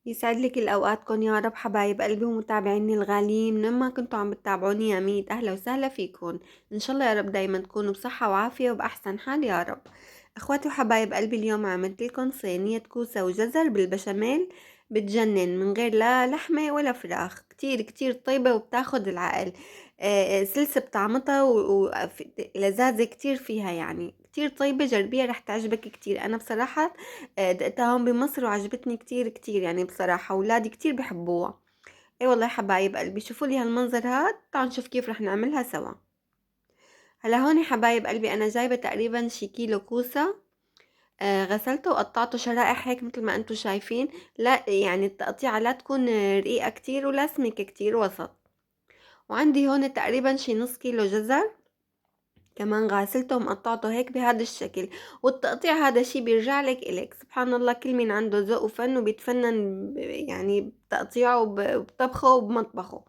يسعد لي كل اوقاتكم يا رب حبايب قلبي ومتابعيني الغاليين من ما كنتوا عم بتتابعوني يا ميت اهلا وسهلا فيكم. ان شاء الله يا رب دايما تكونوا بصحة وعافية وبأحسن حال يا رب. اخواتي وحبايب قلبي اليوم عملت لكم صينية كوسة وجزر بالبشاميل. بتجنن من غير لا لحمة ولا فراخ، كتير كتير طيبة وبتاخد العقل. سلسة بطعمتها ولذاذة كتير فيها، يعني كتير طيبة، جربيها رح تعجبك كتير. انا بصراحة دقتها هون بمصر وعجبتني كتير كتير، يعني بصراحة أولادي كتير بحبوها. اي والله حبايب قلبي، شوفوا لي هالمنظر هاد، تعالوا نشوف كيف رح نعملها سوا. هلا هون حبايب قلبي انا جايبة تقريبا شي كيلو كوسة. غسلته وقطعته شرائح هيك مثل ما انتم شايفين. لا يعني التقطيعة لا تكون رقيقة كتير ولا سميكة كتير، وسط. وعندي هون تقريبا شي نص كيلو جزر، كمان غاسلته ومقطعته هيك بهذا الشكل. والتقطيع هذا شي بيرجع لك إلك، سبحان الله كل مين عنده ذوق وفن وبيتفنن يعني بتقطيعه وبطبخه وبمطبخه.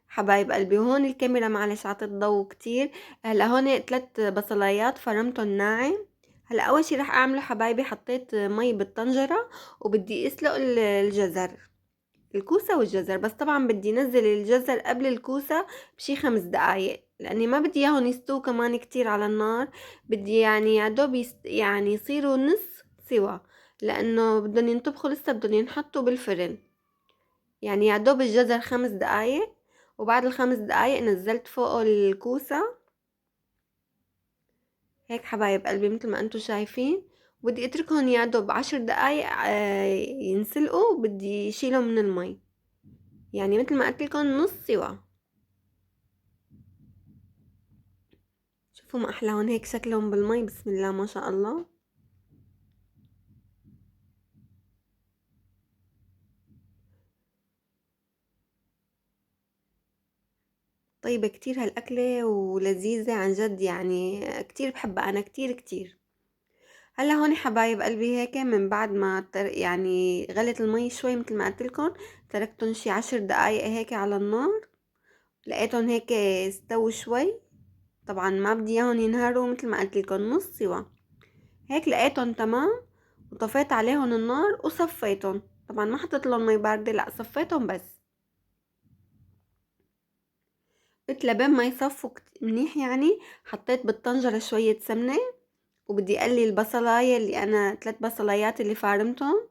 حبايب قلبي وهون الكاميرا معلش عطت ضوء كتير. هلا هون 3 بصلايات فرمتهم ناعم. هلا اول شي رح اعمله حبايبي، حطيت مي بالطنجرة وبدي اسلق الجزر، الكوسة والجزر. بس طبعا بدي نزل الجزر قبل الكوسة بشي 5 دقايق، لاني ما بدي اياهم يستووا كمان كتير على النار. بدي يعني يا دوب يعني يصيروا نص سوا، لانه بدهم ينطبخوا لسه، بدهم ينحطوا بالفرن. يعني يا دوب الجزر 5 دقايق، وبعد ال5 دقايق نزلت فوقه الكوسة هيك حبايب قلبي مثل ما انتم شايفين. بدي اتركهم يا دوب 10 دقايق ينسلقوا، بدي شيلهم من المي، يعني مثل ما قلت لكم نص سوا. شوفوا ما احلاهم هيك شكلهم بالمي، بسم الله ما شاء الله. طيبة كتير هالأكلة ولذيذة عن جد، يعني كتير بحبها أنا كتير كتير. هلا هون حبايب قلبي هيك من بعد ما يعني غلت المي شوي مثل ما قلت لكم، تركتهم شي 10 دقايق هيك على النار. لقيتهم هيك استووا شوي. طبعا ما بدي اياهم ينهاروا، مثل ما قلت لكم نص سوا. هيك لقيتهم تمام، وطفيت عليهم النار وصفيتهم. طبعا ما حطيت لهم مي باردة، لا صفيتهم بس. قلت لبين ما يصفوا منيح يعني، حطيت بالطنجرة شوية سمنة. وبدي اقلي البصلاية اللي انا 3 بصلايات اللي فارمتهم.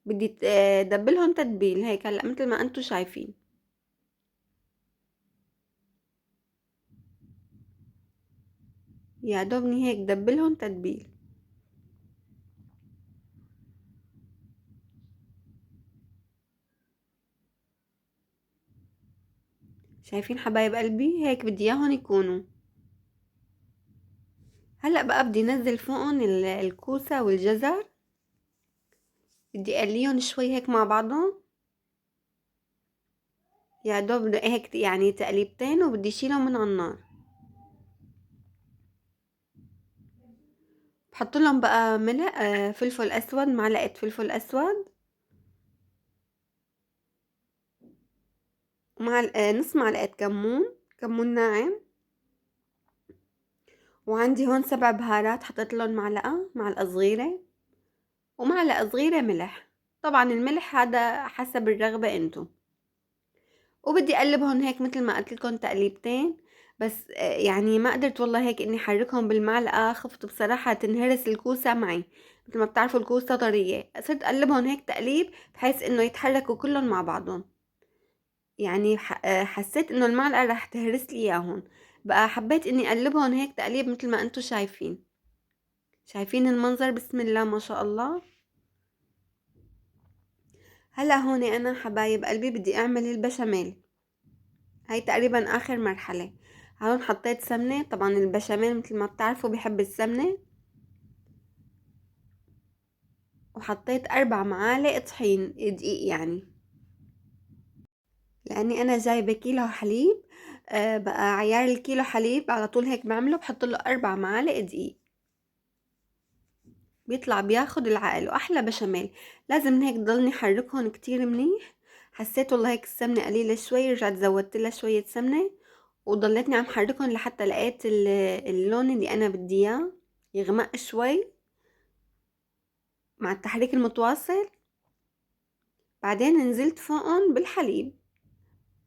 بدي دبلهم تتبيل هيك هلا مثل ما انتم شايفين. يا دوبني هيك دبلهم تتبيل. شايفين حبايب قلبي هيك بدي اياهم يكونوا. هلا بقى بدي انزل فوقهم الكوسة والجزر. بدي اقليهم شوي هيك مع بعضهم، يا دوب هيك يعني تقليبتين، وبدي اشيلهم من على النار. بحط لهم بقى ملح، فلفل اسود، معلقة فلفل اسود، ومع نص معلقة كمون، كمون ناعم. وعندي هون 7 بهارات، حطيت لهم معلقة صغيرة، ومعلقة صغيرة ملح. طبعا الملح هذا حسب الرغبة انتو. وبدي اقلبهم هيك مثل ما قلت لكم تقليبتين. بس يعني ما قدرت والله هيك اني احركهم بالمعلقة، خفت بصراحة تنهرس الكوسة معي. مثل ما بتعرفوا الكوسة طرية، صرت اقلبهم هيك تقليب بحيث انه يتحركوا كلهم مع بعضهم. يعني حسيت انه المعلقة رح تهرس لي اياهم. بقى حبيت اني اقلبهم هيك تقليب مثل ما انتم شايفين. شايفين المنظر، بسم الله ما شاء الله. هلا هون انا حبايب قلبي بدي اعمل البشاميل. هاي تقريبا اخر مرحلة. هون حطيت سمنة، طبعا البشاميل مثل ما بتعرفوا بحب السمنة. وحطيت 4 معالق طحين دقيق يعني، لاني انا جايبة كيلو حليب. بقى عيار الكيلو حليب على طول هيك بعمله، بحط له 4 معالق دقيق. بيطلع بياخد العقل واحلى بشاميل. لازم هيك ضلني حركهم كتير منيح. حسيت والله هيك السمنة قليلة شوي، رجعت زودت لها شوية سمنة. وضليتني عم حركهم لحتى لقيت اللون اللي انا بدي اياه يغمق شوي مع التحريك المتواصل. بعدين نزلت فوقهم بالحليب.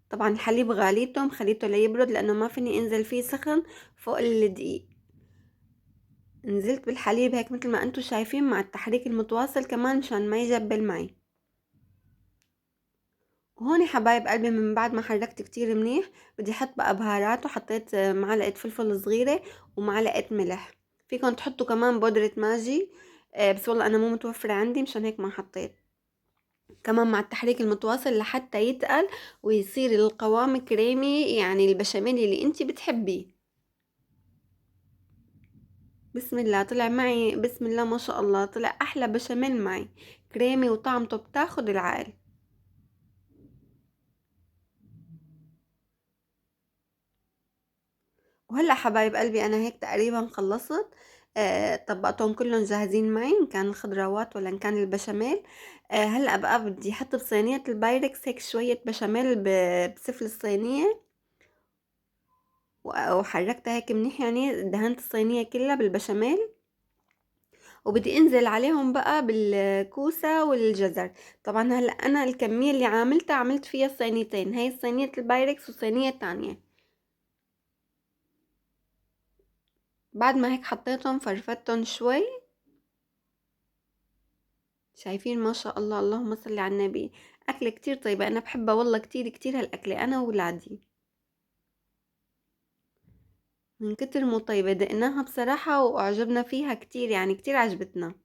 طبعا الحليب غاليته مخليته ليبرد لانه ما فيني انزل فيه سخن فوق الدقيق. نزلت بالحليب هيك مثل ما انتم شايفين مع التحريك المتواصل كمان مشان ما يجبل معي. وهون حبايب قلبي من بعد ما حركت كتير منيح بدي احط بقى بهارات، وحطيت معلقة فلفل صغيرة ومعلقة ملح. فيكم تحطوا كمان بودرة ماجي، بس والله انا مو متوفرة عندي مشان هيك ما حطيت. كمان مع التحريك المتواصل لحتى يتقل ويصير القوام كريمي، يعني البشاميل اللي انتي بتحبيه. بسم الله طلع معي، بسم الله ما شاء الله، طلع احلى بشاميل معي، كريمي وطعمته بتاخد العقل. وهلا حبايب قلبي انا هيك تقريبا خلصت. طبقتهم كلهم جاهزين معي، ان كان الخضروات ولا ان كان البشاميل. هلا بقى بدي احط بصينية البايركس هيك شوية بشاميل بسفل الصينية، وحركتها هيك منيح، يعني دهنت الصينية كلها بالبشاميل. وبدي انزل عليهم بقى بالكوسة والجزر. طبعا هلا انا الكمية اللي عاملتها عملت فيها صينيتين، هاي صينية البايركس وصينية تانية. بعد ما هيك حطيتهم فرفتهم شوي. شايفين ما شاء الله، اللهم صل على النبي. أكلة كتير طيبة، أنا بحبها والله كتير كتير هالأكلة أنا وولادي. من كتر مو طيبة دقناها بصراحة وأعجبنا فيها كتير، يعني كتير عجبتنا.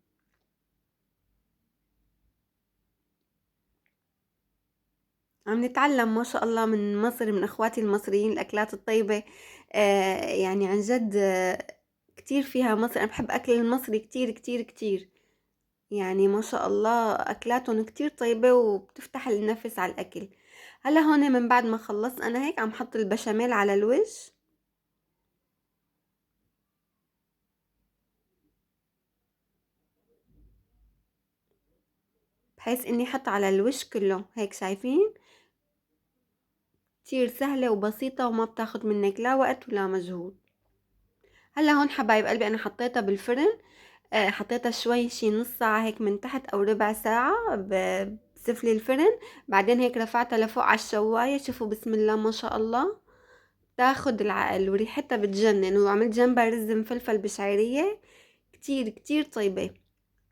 عم نتعلم ما شاء الله من مصر، من أخواتي المصريين الأكلات الطيبة. يعني عن جد كتير فيها مصر. أنا بحب أكل المصري كتير كتير كتير. يعني ما شاء الله أكلاتهم كتير طيبة وبتفتح النفس على الأكل. هلا هون من بعد ما خلصت أنا هيك عم حط البشاميل على الوش، بحيث اني احط على الوش كله هيك. شايفين كتير سهلة وبسيطة وما بتاخد منك لا وقت ولا مجهود. هلا هون حبايب قلبي انا حطيتها بالفرن. حطيتها شوي شي نص ساعة هيك من تحت او ربع ساعة بسفلي الفرن. بعدين هيك رفعتها لفوق على الشواية. شوفوا بسم الله ما شاء الله، تاخد العقل وريحتها بتجنن. وعملت جنبها رز مفلفل بشعرية كتير كتير طيبة.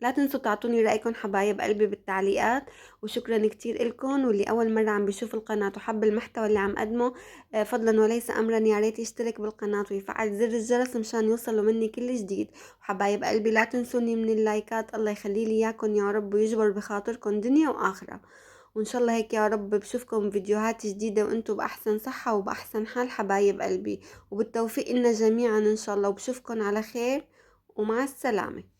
لا تنسوا تعطوني رأيكم حبايب قلبي بالتعليقات. وشكرا كتير إلكم. واللي أول مرة عم بيشوف القناة وحب المحتوى اللي عم قدمه، فضلا وليس أمرا يا ريت يشترك بالقناة ويفعل زر الجرس مشان يوصلوا مني كل جديد. وحبايب قلبي لا تنسوني من اللايكات، الله يخلي لي إياكم يا رب ويجبر بخاطركم دنيا وآخرة. وإن شاء الله هيك يا رب بشوفكم فيديوهات جديدة وأنتم بأحسن صحة وبأحسن حال حبايب قلبي، وبالتوفيق لنا جميعا إن شاء الله. وبشوفكم على خير ومع السلامة.